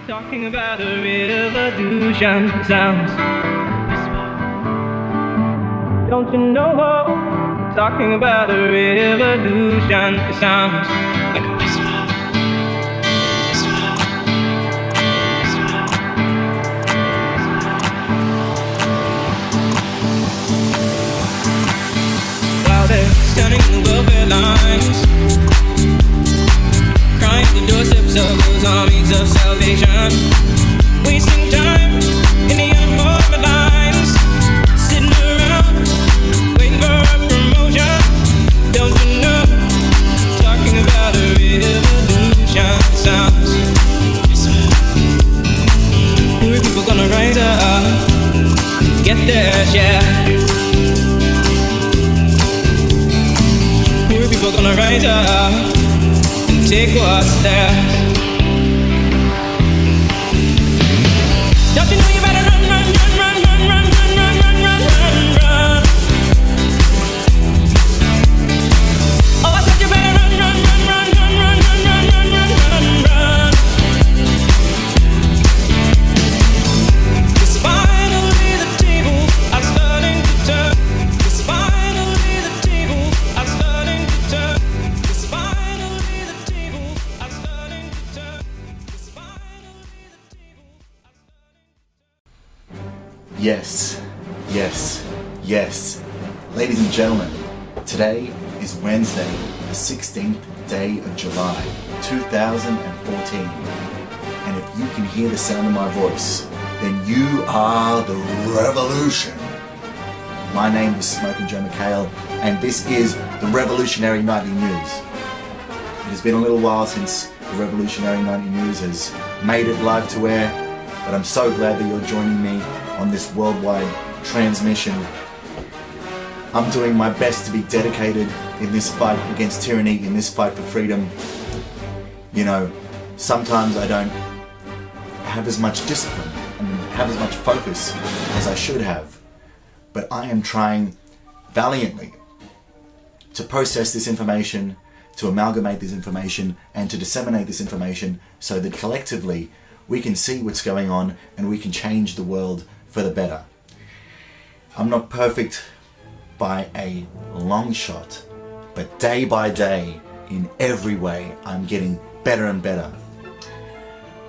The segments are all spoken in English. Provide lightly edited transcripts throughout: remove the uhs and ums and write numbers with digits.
Talking about a revolution sounds. Don't you know? Talking about a revolution, it sounds like a whisper. While they're standing in the welfare lines, crying the doorsteps of those armies of salvation, wasting time in the unemployment lines, sitting around waiting for a promotion. Don't you know? Talking about a revolution sounds. Who are people gonna rise up and get their share? Who are people gonna rise up? Take what's theirs. Don't you know you better run, run, run, run, run, run, run, run, run, run, run, run. Oh, I said you better run, run, run, run, run, run, run, run, run, run, run. Yes, finally the table are starting to turn. Yes, finally the table are starting to turn. Yes, finally the table are starting to turn. Yes, finally the table are starting to turn. Yes, yes, yes. Ladies and gentlemen, today is Wednesday, the 16th day of July, 2014. And if you can hear the sound of my voice, then you are the revolution. My name is Smokin Mekhael, and this is the Revolutionary Nightly News. It has been a little while since the Revolutionary Nightly News has made it live to air, but I'm so glad that you're joining me on this worldwide transmission. I'm doing my best to be dedicated in this fight against tyranny, in this fight for freedom. You know, sometimes I don't have as much discipline and have as much focus as I should have, but I am trying valiantly to process this information, to amalgamate this information, and to disseminate this information so that collectively we can see what's going on and we can change the world for the better. I'm not perfect by a long shot, but day by day, in every way, I'm getting better and better.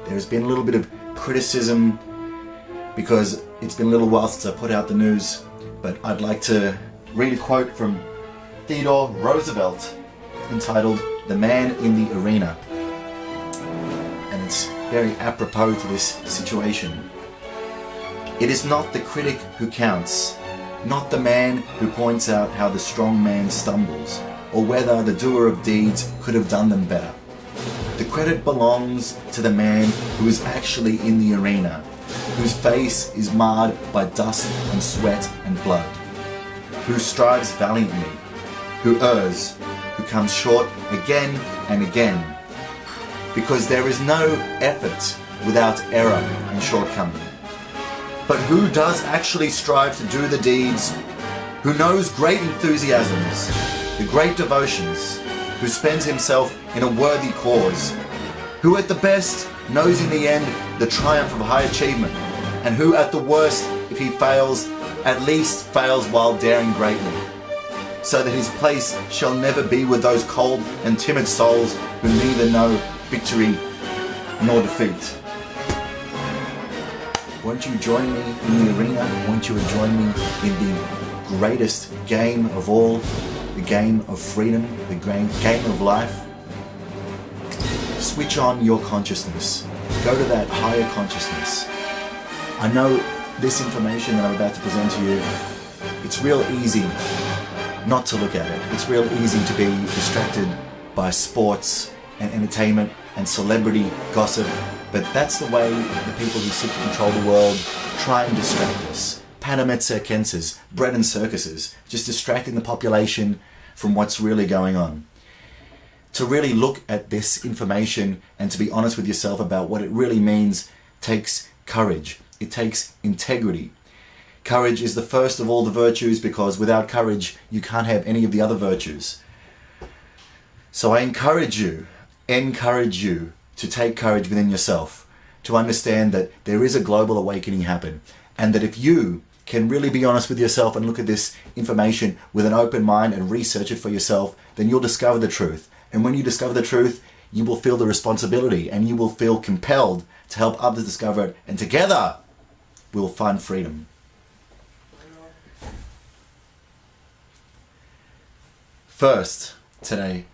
There's been a little bit of criticism because it's been a little while since I put out the news, but I'd like to read a quote from Theodore Roosevelt entitled "The Man in the Arena," and it's very apropos to this situation. It is not the critic who counts, not the man who points out how the strong man stumbles, or whether the doer of deeds could have done them better. The credit belongs to the man who is actually in the arena, whose face is marred by dust and sweat and blood, who strives valiantly, who errs, who comes short again and again, because there is no effort without error and shortcoming. But who does actually strive to do the deeds, who knows great enthusiasms, the great devotions, who spends himself in a worthy cause, who at the best knows in the end the triumph of high achievement, and who at the worst, if he fails, at least fails while daring greatly, so that his place shall never be with those cold and timid souls who neither know victory nor defeat. Won't you join me in the arena? Won't you join me in the greatest game of all, the game of freedom, the game of life? Switch on your consciousness. Go to that higher consciousness. I know this information that I'm about to present to you, it's real easy not to look at it. It's real easy to be distracted by sports and entertainment and celebrity gossip, but that's the way the people who seek to control the world try and distract us. Panem et circenses, bread and circuses, just distracting the population from what's really going on. To really look at this information and to be honest with yourself about what it really means takes courage. It takes integrity. Courage is the first of all the virtues, because without courage you can't have any of the other virtues. So I encourage you to take courage within yourself, to understand that there is a global awakening happen, and that if you can really be honest with yourself and look at this information with an open mind and research it for yourself, then you'll discover the truth. And when you discover the truth, you will feel the responsibility and you will feel compelled to help others discover it, and together we'll find freedom. First, today,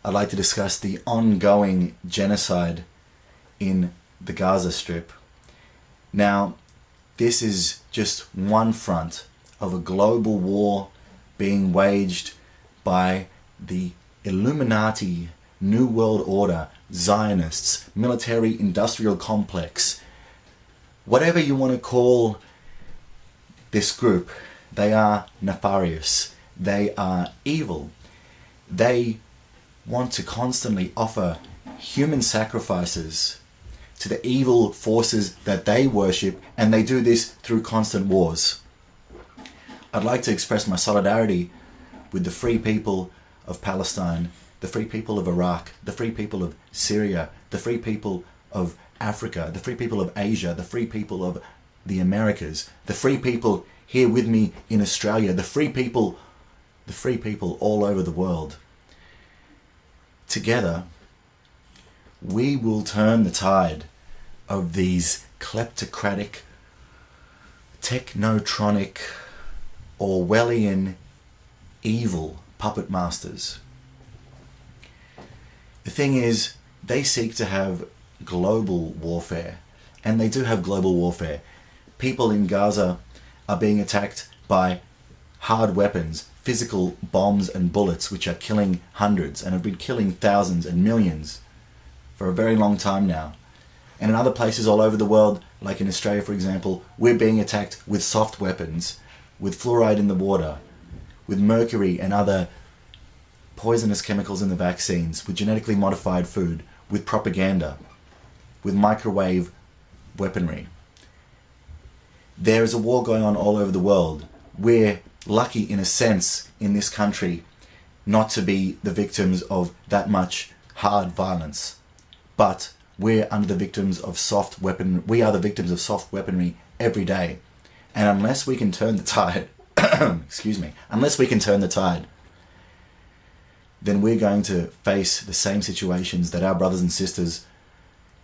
I'd like to discuss the ongoing genocide in the Gaza Strip. Now, this is just one front of a global war being waged by the Illuminati, New World Order, Zionists, military-industrial complex. Whatever you want to call this group, they are nefarious. They are evil. They want to constantly offer human sacrifices to the evil forces that they worship, and they do this through constant wars. I'd like to express my solidarity with the free people of Palestine, the free people of Iraq, the free people of Syria, the free people of Africa, the free people of Asia, the free people of the Americas, the free people here with me in Australia, the free people all over the world. Together, we will turn the tide of these kleptocratic, technotronic, Orwellian, evil puppet masters. The thing is, they seek to have global warfare, and they do have global warfare. People in Gaza are being attacked by hard weapons, physical bombs and bullets, which are killing hundreds and have been killing thousands and millions for a very long time now. And in other places all over the world, like in Australia for example, we're being attacked with soft weapons, with fluoride in the water, with mercury and other poisonous chemicals in the vaccines, with genetically modified food, with propaganda, with microwave weaponry. There is a war going on all over the world. We're lucky in a sense in this country not to be the victims of that much hard violence, but we're under the victims of soft weapon. We are the victims of soft weaponry every day, and unless we can turn the tide, unless we can turn the tide, then we're going to face the same situations that our brothers and sisters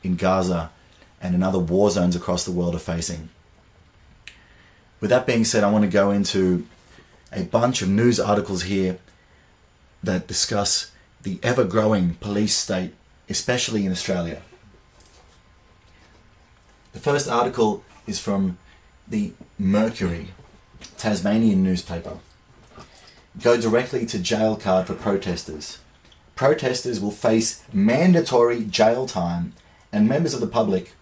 in Gaza and in other war zones across the world are facing. With that being said, I want to go into a bunch of news articles here that discuss the ever-growing police state, especially in Australia. The first article is from the Mercury, Tasmanian newspaper. Go directly to jail card for protesters. Protesters will face mandatory jail time, and members of the public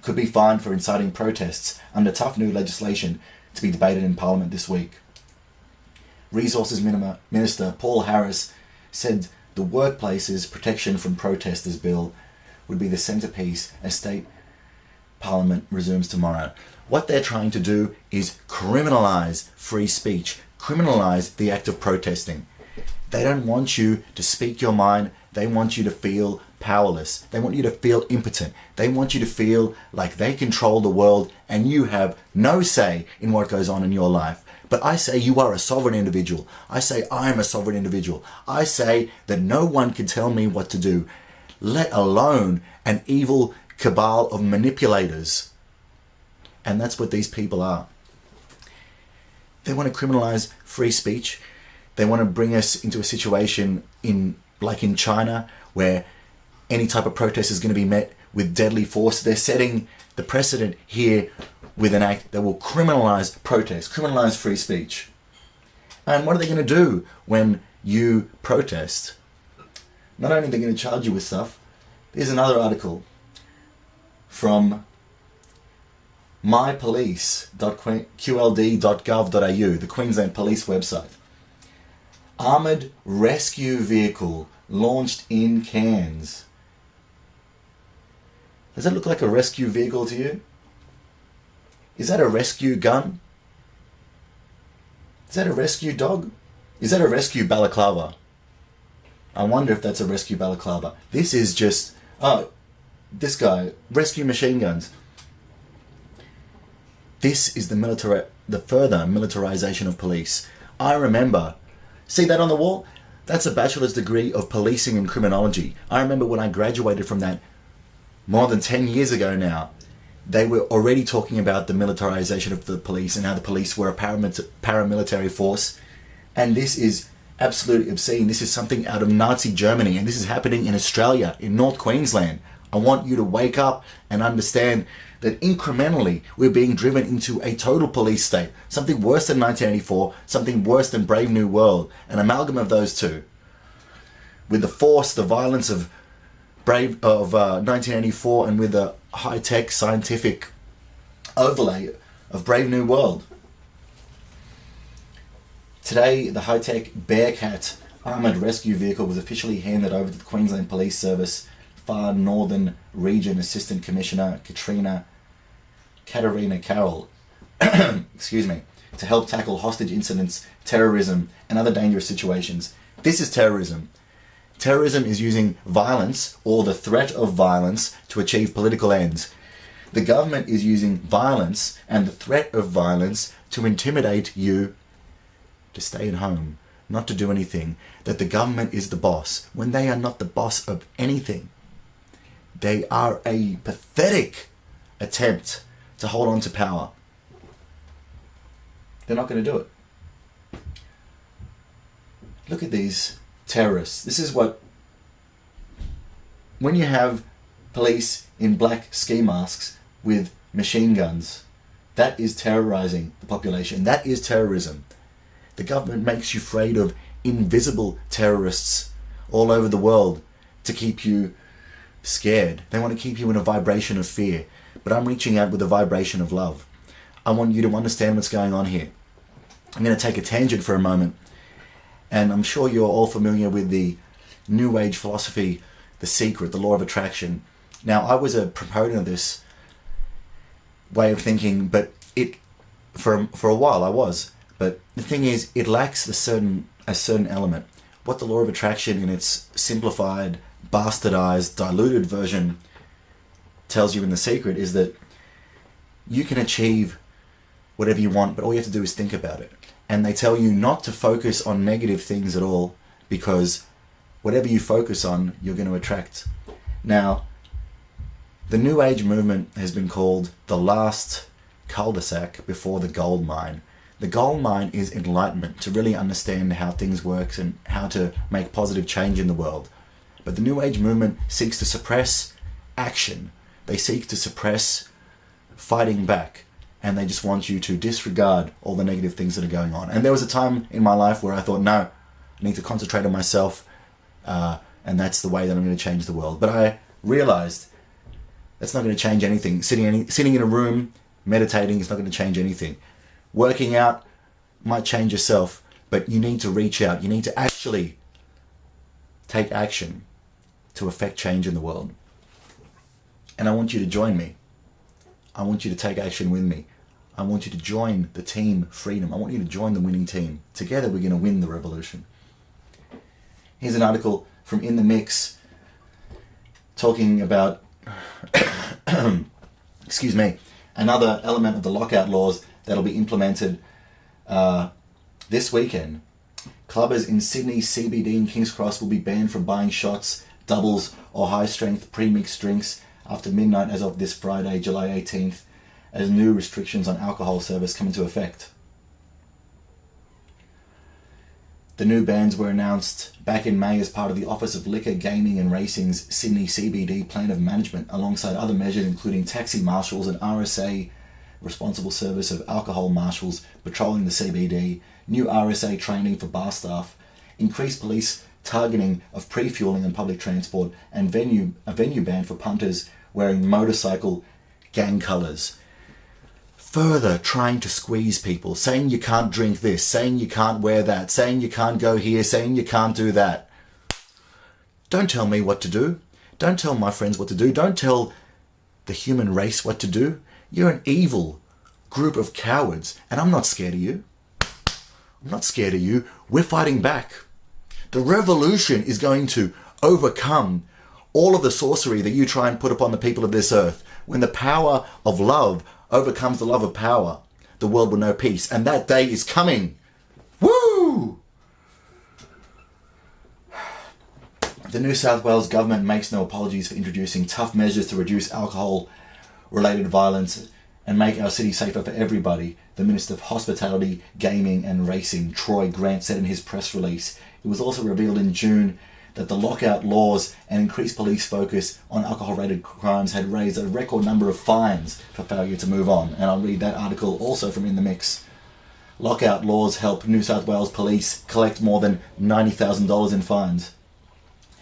could be fined for inciting protests under tough new legislation to be debated in Parliament this week. Resources Minister Paul Harris said the Workplaces Protection from Protesters Bill would be the centrepiece as state Parliament resumes tomorrow. What they're trying to do is criminalise free speech, criminalise the act of protesting. They don't want you to speak your mind. They want you to feel powerless. They want you to feel impotent. They want you to feel like they control the world and you have no say in what goes on in your life. But I say you are a sovereign individual. I say I am a sovereign individual. I say that no one can tell me what to do, let alone an evil cabal of manipulators. And that's what these people are. They want to criminalize free speech. They want to bring us into a situation like in China, where any type of protest is going to be met with deadly force. They're setting the precedent here with an act that will criminalize protest, criminalize free speech. And what are they going to do when you protest? Not only are they going to charge you with stuff, here's another article from mypolice.qld.gov.au, the Queensland Police website. Armoured rescue vehicle launched in Cairns. Does that look like a rescue vehicle to you? Is that a rescue gun? Is that a rescue dog? Is that a rescue balaclava? I wonder if that's a rescue balaclava. This is just... Oh, this guy, rescue machine guns. This is the further militarization of police. I remember, see that on the wall? That's a bachelor's degree of policing and criminology. I remember when I graduated from that more than 10 years ago now, they were already talking about the militarization of the police and how the police were a paramilitary force. And this is absolutely obscene. This is something out of Nazi Germany, and this is happening in Australia, in North Queensland. I want you to wake up and understand that incrementally we're being driven into a total police state. Something worse than 1984, something worse than Brave New World, an amalgam of those two. With the force, the violence of 1984, and with the high-tech scientific overlay of Brave New World. Today, the high-tech Bearcat armoured rescue vehicle was officially handed over to the Queensland Police Service Far Northern Region Assistant Commissioner Katarina Carroll excuse me, to help tackle hostage incidents, terrorism, and other dangerous situations. This is terrorism. Terrorism is using violence or the threat of violence to achieve political ends. The government is using violence and the threat of violence to intimidate you to stay at home, not to do anything, that the government is the boss, when they are not the boss of anything. They are a pathetic attempt to hold on to power. They're not going to do it. Look at these terrorists. This is what, when you have police in black ski masks with machine guns, that is terrorizing the population. That is terrorism. The government makes you afraid of invisible terrorists all over the world to keep you scared. They want to keep you in a vibration of fear. But I'm reaching out with a vibration of love. I want you to understand what's going on here. I'm going to take a tangent for a moment. And I'm sure you're all familiar with the New Age philosophy, The Secret, the law of attraction. Now, I was a proponent of this way of thinking, but for a while I was. But the thing is, it lacks a certain element. What the law of attraction in its simplified, bastardized, diluted version tells you in The Secret is that you can achieve whatever you want, but all you have to do is think about it. And they tell you not to focus on negative things at all, because whatever you focus on, you're going to attract. Now, the New Age movement has been called the last cul-de-sac before the gold mine. The gold mine is enlightenment, to really understand how things work and how to make positive change in the world. But the New Age movement seeks to suppress action. They seek to suppress fighting back. And they just want you to disregard all the negative things that are going on. And there was a time in my life where I thought, no, I need to concentrate on myself, and that's the way that I'm going to change the world. But I realized that's not going to change anything. Sitting in a room, meditating is not going to change anything. Working out might change yourself, but you need to reach out. You need to actually take action to affect change in the world. And I want you to join me. I want you to take action with me. I want you to join the team Freedom. I want you to join the winning team. Together we're going to win the revolution. Here's an article from In the Mix talking about excuse me, another element of the lockout laws that'll be implemented this weekend. Clubbers in Sydney, CBD and King's Cross will be banned from buying shots, doubles or high-strength pre-mixed drinks after midnight as of this Friday, July 18th, as new restrictions on alcohol service come into effect. The new bans were announced back in May as part of the Office of Liquor, Gaming and Racing's Sydney CBD Plan of Management, alongside other measures including taxi marshals and RSA responsible service of alcohol marshals patrolling the CBD, new RSA training for bar staff, increased police targeting of pre-fueling on public transport, and a venue ban for punters wearing motorcycle gang colours. Further trying to squeeze people, saying you can't drink this, saying you can't wear that, saying you can't go here, saying you can't do that. Don't tell me what to do. Don't tell my friends what to do. Don't tell the human race what to do. You're an evil group of cowards, and I'm not scared of you. I'm not scared of you. We're fighting back. The revolution is going to overcome all of the sorcery that you try and put upon the people of this earth, when the power of love overcomes the love of power, the world will know peace. And that day is coming. Woo! The New South Wales government makes no apologies for introducing tough measures to reduce alcohol-related violence and make our city safer for everybody, the Minister of Hospitality, Gaming and Racing, Troy Grant, said in his press release. It was also revealed in June that the lockout laws and increased police focus on alcohol-related crimes had raised a record number of fines for failure to move on. And I'll read that article also from In the Mix. Lockout laws help New South Wales Police collect more than $90,000 in fines.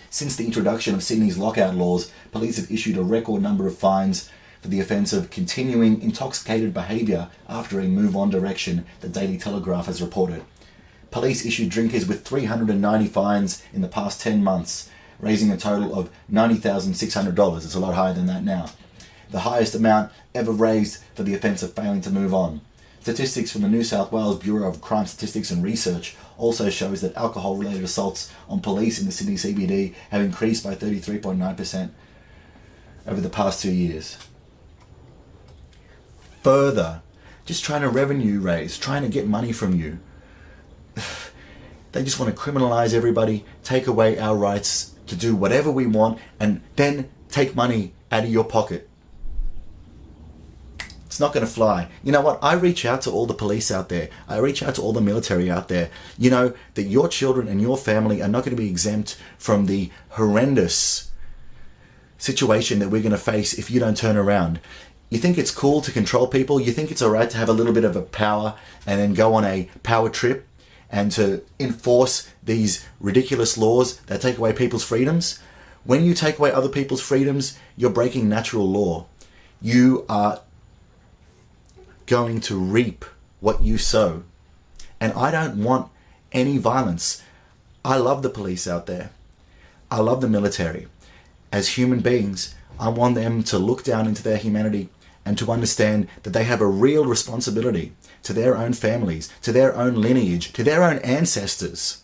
Since the introduction of Sydney's lockout laws, police have issued a record number of fines for the offence of continuing intoxicated behaviour after a move-on direction, the Daily Telegraph has reported. Police issued drinkers with 390 fines in the past 10 months, raising a total of $90,600. It's a lot higher than that now. The highest amount ever raised for the offence of failing to move on. Statistics from the New South Wales Bureau of Crime Statistics and Research also shows that alcohol-related assaults on police in the Sydney CBD have increased by 33.9% over the past 2 years. Further, just trying to revenue raise, trying to get money from you. They just want to criminalise everybody, take away our rights to do whatever we want, and then take money out of your pocket. It's not going to fly. You know what? I reach out to all the police out there. I reach out to all the military out there. You know that your children and your family are not going to be exempt from the horrendous situation that we're going to face if you don't turn around. You think it's cool to control people? You think it's alright to have a little bit of a power and then go on a power trip and to enforce these ridiculous laws that take away people's freedoms? When you take away other people's freedoms, you're breaking natural law. You are going to reap what you sow. And I don't want any violence. I love the police out there. I love the military. As human beings, I want them to look down into their humanity and to understand that they have a real responsibility to their own families, to their own lineage, to their own ancestors,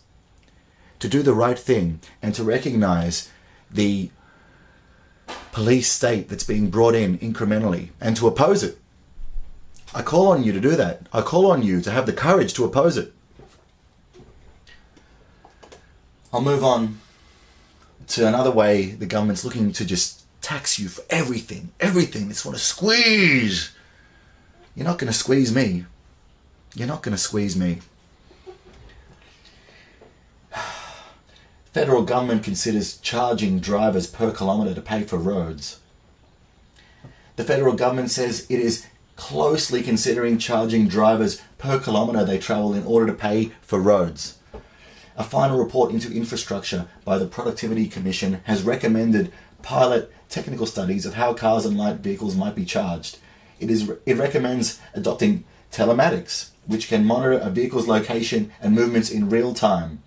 to do the right thing and to recognize the police state that's being brought in incrementally and to oppose it. I call on you to do that. I call on you to have the courage to oppose it. I'll move on to another way the government's looking to just tax you for everything. Everything. They just want to squeeze. You're not going to squeeze me. You're not going to squeeze me. Federal government considers charging drivers per kilometre to pay for roads. The federal government says it is closely considering charging drivers per kilometre they travel in order to pay for roads. A final report into infrastructure by the Productivity Commission has recommended pilot technical studies of how cars and light vehicles might be charged. It recommends adopting telematics, which can monitor a vehicle's location and movements in real time.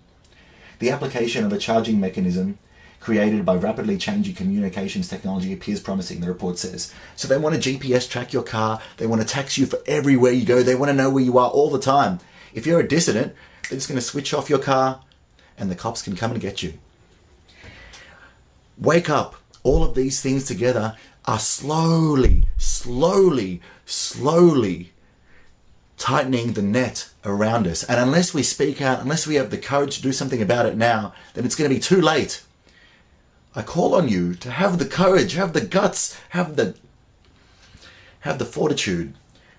The application of a charging mechanism created by rapidly changing communications technology appears promising, the report says. So they want to GPS track your car, they want to tax you for everywhere you go, they want to know where you are all the time. If you're a dissident, they're just going to switch off your car and the cops can come and get you. Wake up. All of these things together are slowly tightening the net around us. And unless we speak out, unless we have the courage to do something about it now, then it's going to be too late. I call on you to have the courage, have the guts, have the fortitude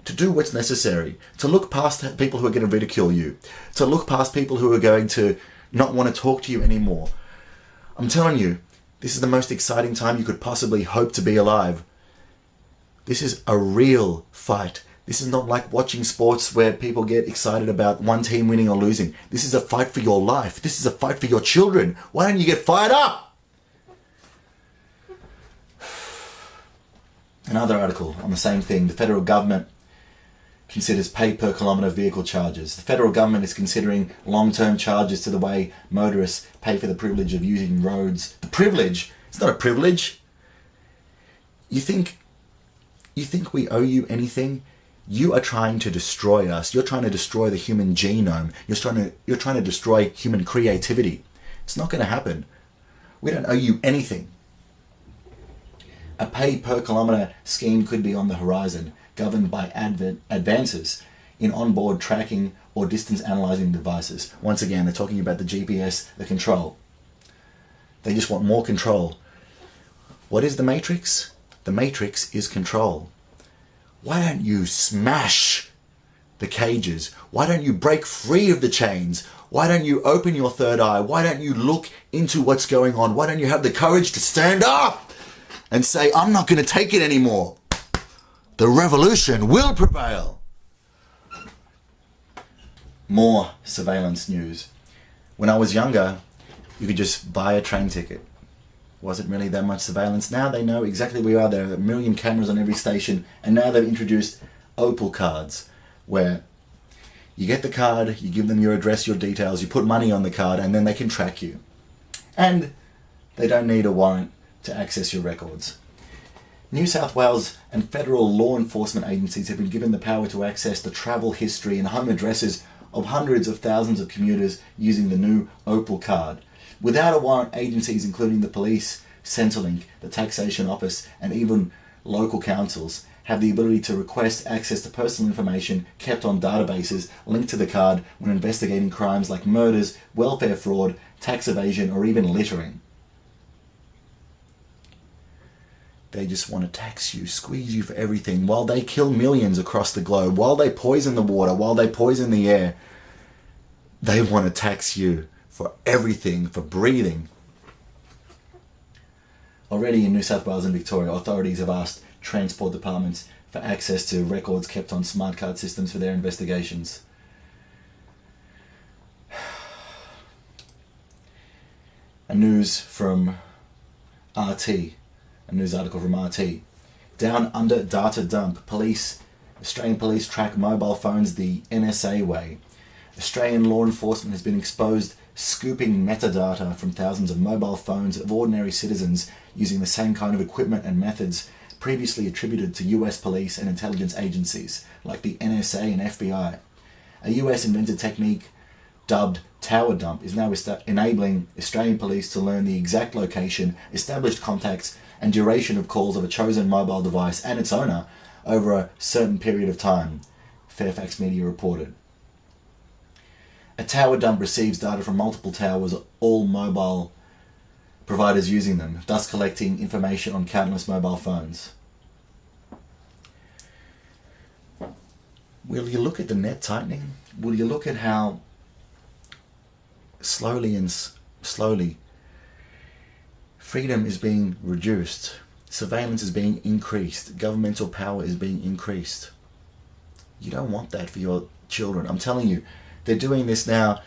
to do what's necessary, to look past people who are going to ridicule you, to look past people who are going to not want to talk to you anymore. I'm telling you, this is the most exciting time you could possibly hope to be alive. This is a real fight. This is not like watching sports where people get excited about one team winning or losing. This is a fight for your life. This is a fight for your children. Why don't you get fired up? Another article on the same thing. The federal government considers pay-per-kilometre vehicle charges. The federal government is considering long-term charges to the way motorists pay for the privilege of using roads. The privilege? It's not a privilege. You think we owe you anything? You are trying to destroy us. You're trying to destroy the human genome. You're trying to destroy human creativity. It's not going to happen. We don't owe you anything. A pay-per-kilometre scheme could be on the horizon, governed by advances in onboard tracking or distance analysing devices. Once again, they're talking about the GPS, the control. They just want more control. What is the matrix? The matrix is control. Why don't you smash the cages? Why don't you break free of the chains? Why don't you open your third eye? Why don't you look into what's going on? Why don't you have the courage to stand up and say, I'm not going to take it anymore. The revolution will prevail. More surveillance news. When I was younger, you could just buy a train ticket. Wasn't really that much surveillance. Now they know exactly where you are. There are 1 million cameras on every station, and now they've introduced Opal cards, where you get the card, you give them your address, your details, you put money on the card, and then they can track you. And they don't need a warrant to access your records. New South Wales and federal law enforcement agencies have been given the power to access the travel history and home addresses of hundreds of thousands of commuters using the new Opal card. Without a warrant, agencies including the police, Centrelink, the taxation office, and even local councils have the ability to request access to personal information kept on databases linked to the card when investigating crimes like murders, welfare fraud, tax evasion, or even littering. They just want to tax you, squeeze you for everything, while they kill millions across the globe, while they poison the water, while they poison the air. They want to tax you for everything, for breathing. Already in New South Wales and Victoria, authorities have asked transport departments for access to records kept on smart card systems for their investigations. A news from RT, a news article from RT. Down under data dump, Australian police track mobile phones the NSA way. Australian law enforcement has been exposed scooping metadata from thousands of mobile phones of ordinary citizens using the same kind of equipment and methods previously attributed to US police and intelligence agencies like the NSA and FBI. A US invented technique dubbed tower dump is now enabling Australian police to learn the exact location, established contacts, and duration of calls of a chosen mobile device and its owner over a certain period of time, Fairfax Media reported. A tower dump receives data from multiple towers, all mobile providers using them, thus collecting information on countless mobile phones. Will you look at the net tightening? Will you look at how slowly freedom is being reduced, surveillance is being increased, governmental power is being increased? You don't want that for your children. I'm telling you, they're doing this now.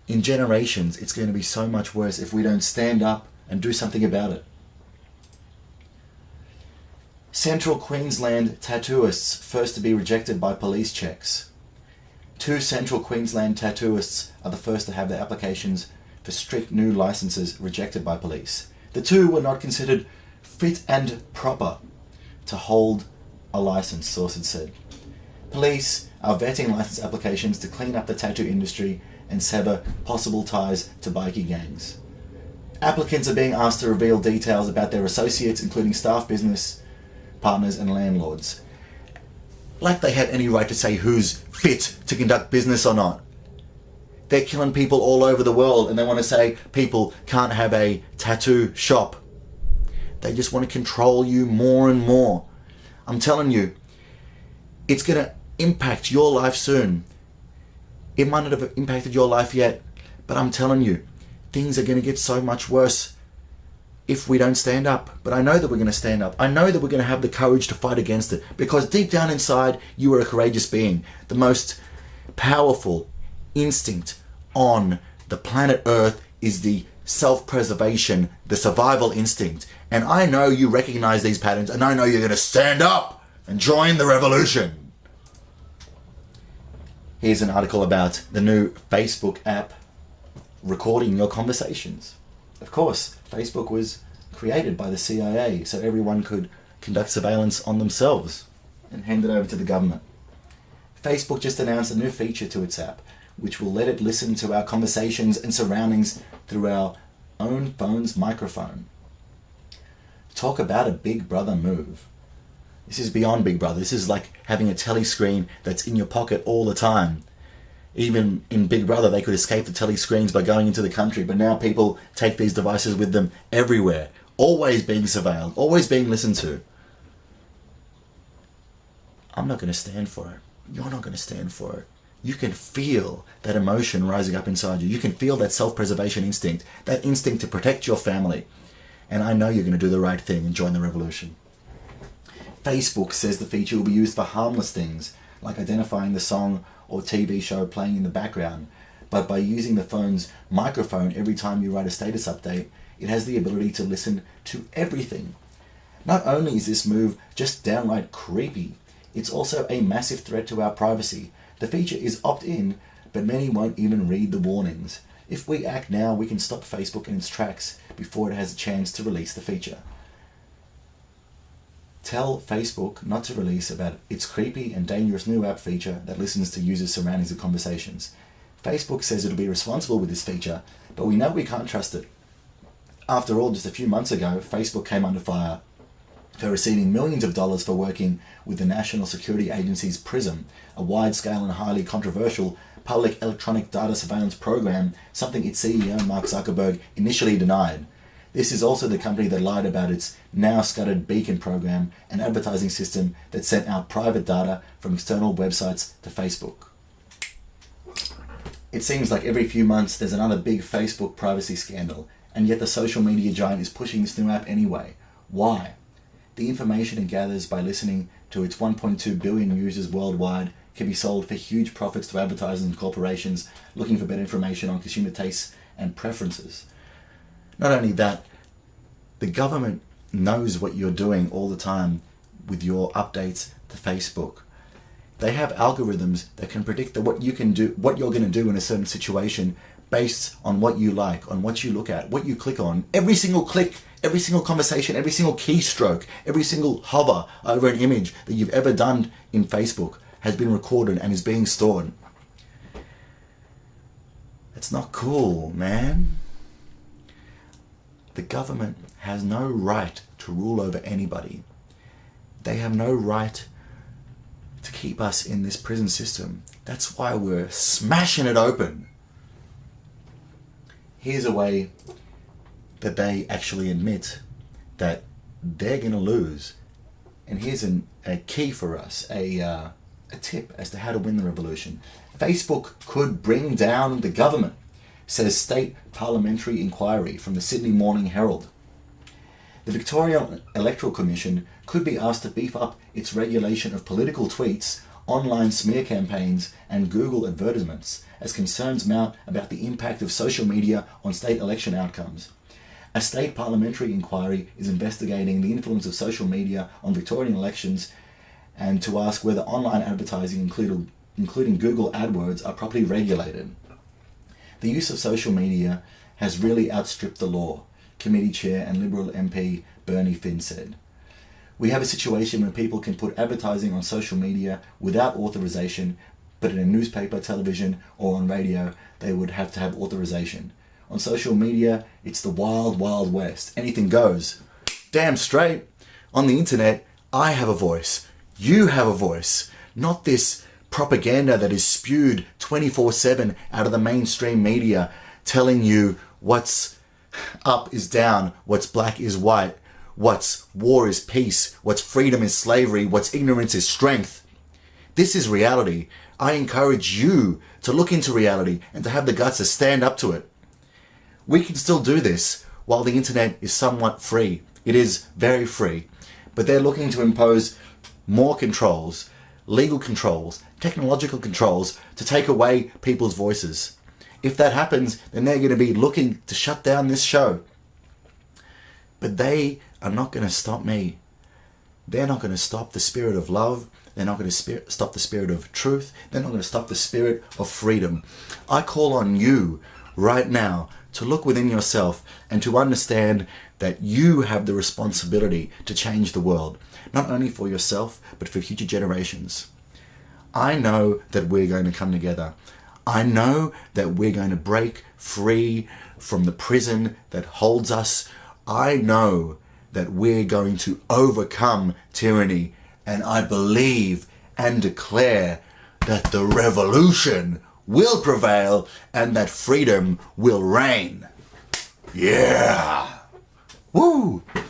In generations, it's going to be so much worse if we don't stand up and do something about it. Central Queensland tattooists first to be rejected by police checks. 2 Central Queensland tattooists are the first to have their applications for strict new licenses rejected by police. The 2 were not considered fit and proper to hold a license, sources said. Police are vetting license applications to clean up the tattoo industry and sever possible ties to bikie gangs. Applicants are being asked to reveal details about their associates, including staff, business partners, and landlords. Like they have any right to say who's fit to conduct business or not. They're killing people all over the world, and they want to say people can't have a tattoo shop. They just want to control you more and more. I'm telling you, it's going to impact your life soon. It might not have impacted your life yet, but I'm telling you, things are going to get so much worse if we don't stand up. But I know that we're going to stand up. I know that we're going to have the courage to fight against it, because deep down inside, you are a courageous being. The most powerful instinct on the planet Earth is the self-preservation, the survival instinct. And I know you recognize these patterns, and I know you're going to stand up and join the revolution. Here's an article about the new Facebook app recording your conversations. Of course, Facebook was created by the CIA so everyone could conduct surveillance on themselves and hand it over to the government. Facebook just announced a new feature to its app, which will let it listen to our conversations and surroundings through our own phone's microphone. Talk about a Big Brother move. This is beyond Big Brother. This is like having a telly screen that's in your pocket all the time. Even in Big Brother, they could escape the telly screens by going into the country, but now people take these devices with them everywhere, always being surveilled, always being listened to. I'm not going to stand for it. You're not going to stand for it. You can feel that emotion rising up inside you. You can feel that self-preservation instinct, that instinct to protect your family. And I know you're going to do the right thing and join the revolution. Facebook says the feature will be used for harmless things, like identifying the song or TV show playing in the background. But by using the phone's microphone every time you write a status update, it has the ability to listen to everything. Not only is this move just downright creepy, it's also a massive threat to our privacy. The feature is opt-in, but many won't even read the warnings. If we act now, we can stop Facebook in its tracks before it has a chance to release the feature. Tell Facebook not to release about its creepy and dangerous new app feature that listens to users' surroundings and conversations. Facebook says it'll be responsible with this feature, but we know we can't trust it. After all, just a few months ago, Facebook came under fire for receiving millions of dollars for working with the National Security Agency's PRISM, a wide-scale and highly controversial public electronic data surveillance program, something its CEO, Mark Zuckerberg, initially denied. This is also the company that lied about its now-scuttered Beacon program, an advertising system that sent out private data from external websites to Facebook. It seems like every few months there's another big Facebook privacy scandal, and yet the social media giant is pushing this new app anyway. Why? The information it gathers by listening to its 1.2 billion users worldwide can be sold for huge profits to advertisers and corporations looking for better information on consumer tastes and preferences. Not only that, the government knows what you're doing all the time with your updates to Facebook. They have algorithms that can predict what you can do, what you're going to do in a certain situation based on what you like, on what you look at, what you click on. Every single click, every single conversation, every single keystroke, every single hover over an image that you've ever done in Facebook has been recorded and is being stored. It's not cool, man. The government has no right to rule over anybody. They have no right to keep us in this prison system. That's why we're smashing it open. Here's a way that they actually admit that they're going to lose. And here's a key for us, a tip as to how to win the revolution. Facebook could bring down the government, says State Parliamentary Inquiry from the Sydney Morning Herald. The Victorian Electoral Commission could be asked to beef up its regulation of political tweets, online smear campaigns and Google advertisements as concerns mount about the impact of social media on state election outcomes. A state parliamentary inquiry is investigating the influence of social media on Victorian elections and to ask whether online advertising, including Google AdWords, are properly regulated. The use of social media has really outstripped the law, Committee Chair and Liberal MP Bernie Finn said. We have a situation where people can put advertising on social media without authorization, but in a newspaper, television, or on radio, they would have to have authorization. On social media, it's the wild, wild west. Anything goes. Damn straight. On the internet, I have a voice. You have a voice. Not this propaganda that is spewed 24/7 out of the mainstream media, telling you what's up is down, what's black is white, what's war is peace, what's freedom is slavery, what's ignorance is strength. This is reality. I encourage you to look into reality and to have the guts to stand up to it. We can still do this while the internet is somewhat free. It is very free, but they're looking to impose more controls, legal controls, technological controls to take away people's voices. If that happens, then they're going to be looking to shut down this show. But they are not going to stop me. They're not going to stop the spirit of love. They're not going to stop the spirit of truth. They're not going to stop the spirit of freedom. I call on you right now to look within yourself and to understand that you have the responsibility to change the world, not only for yourself, but for future generations. I know that we're going to come together. I know that we're going to break free from the prison that holds us. I know that we're going to overcome tyranny, and I believe and declare that the revolution will prevail and that freedom will reign. Yeah! Woo!